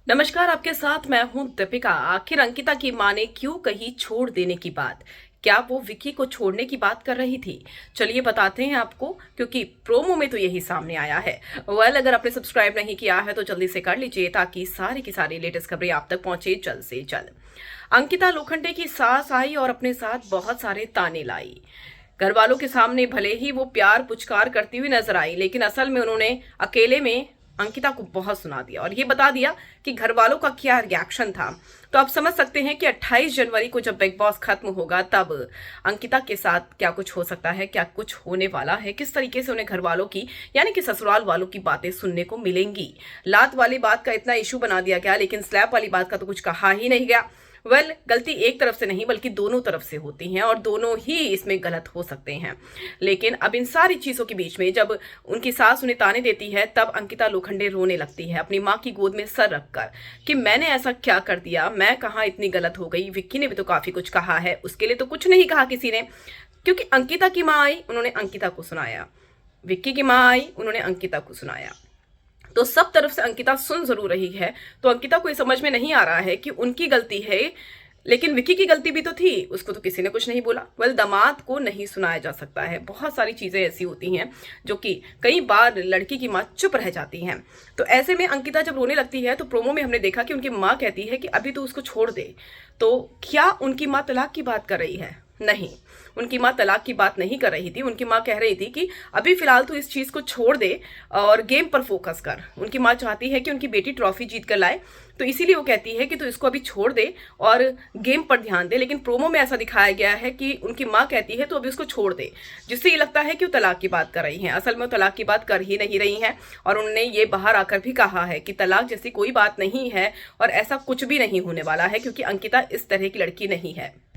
नमस्कार, आपके साथ मैं हूं दीपिका। आखिर अंकिता की मां ने क्यों कही छोड़ देने की बात? क्या वो विक्की को छोड़ने की बात कर रही थी? चलिए बताते हैं आपको, क्योंकि प्रोमो में तो यही सामने आया है। अगर आपने सब्सक्राइब नहीं किया है तो जल्दी से कर लीजिए, ताकि सारी की सारी लेटेस्ट खबरें आप तक पहुंचे जल्द से जल्द। अंकिता लोखंडे की सास आई और अपने साथ बहुत सारे ताने लाई। घर वालों के सामने भले ही वो प्यार पुचकार करती हुई नजर आई, लेकिन असल में उन्होंने अकेले में अंकिता को बहुत सुना दिया और ये बता दिया कि घर वालों का क्या रिएक्शन था। तो आप समझ सकते हैं कि 28 जनवरी को जब बिग बॉस खत्म होगा, तब अंकिता के साथ क्या कुछ हो सकता है, क्या कुछ होने वाला है, किस तरीके से उन्हें घर वालों की यानी कि ससुराल वालों की बातें सुनने को मिलेंगी। लात वाली बात का इतना इशू बना दिया गया, लेकिन स्लैप वाली बात का तो कुछ कहा ही नहीं गया। गलती एक तरफ से नहीं बल्कि दोनों तरफ से होती हैं और दोनों ही इसमें गलत हो सकते हैं। लेकिन अब इन सारी चीजों के बीच में जब उनकी सास उन्हें ताने देती है, तब अंकिता लोखंडे रोने लगती है अपनी माँ की गोद में सर रखकर कि मैंने ऐसा क्या कर दिया, मैं कहाँ इतनी गलत हो गई। विक्की ने भी तो काफी कुछ कहा है, उसके लिए तो कुछ नहीं कहा किसी ने, क्योंकि अंकिता की माँ आई, उन्होंने अंकिता को सुनाया। विक्की की माँ आई, उन्होंने अंकिता को सुनाया। तो सब तरफ से अंकिता सुन जरूर रही है। तो अंकिता को ये समझ में नहीं आ रहा है कि उनकी गलती है, लेकिन विकी की गलती भी तो थी, उसको तो किसी ने कुछ नहीं बोला। दामाद को नहीं सुनाया जा सकता है। बहुत सारी चीजें ऐसी होती हैं जो कि कई बार लड़की की माँ चुप रह जाती हैं। तो ऐसे में अंकिता जब रोने लगती है, तो प्रोमो में हमने देखा कि उनकी माँ कहती है कि अभी तो उसको छोड़ दे। तो क्या उनकी माँ तलाक की बात कर रही है? नहीं, उनकी माँ तलाक की बात नहीं कर रही थी। उनकी माँ कह रही थी कि अभी फिलहाल तो इस चीज को छोड़ दे और गेम पर फोकस कर। उनकी माँ चाहती है कि उनकी बेटी ट्रॉफी जीत कर लाए, तो इसीलिए वो कहती है कि तू इसको अभी छोड़ दे और गेम पर ध्यान दे। लेकिन प्रोमो में ऐसा दिखाया गया है कि उनकी माँ कहती है तो अभी उसको छोड़ दे, जिससे ये लगता है कि वो तलाक की बात कर रही हैं। असल में वो तलाक की बात कर ही नहीं रही हैं और उन्होंने ये बाहर आकर भी कहा है कि तलाक जैसी कोई बात नहीं है और ऐसा कुछ भी नहीं होने वाला है, क्योंकि अंकिता इस तरह की लड़की नहीं है।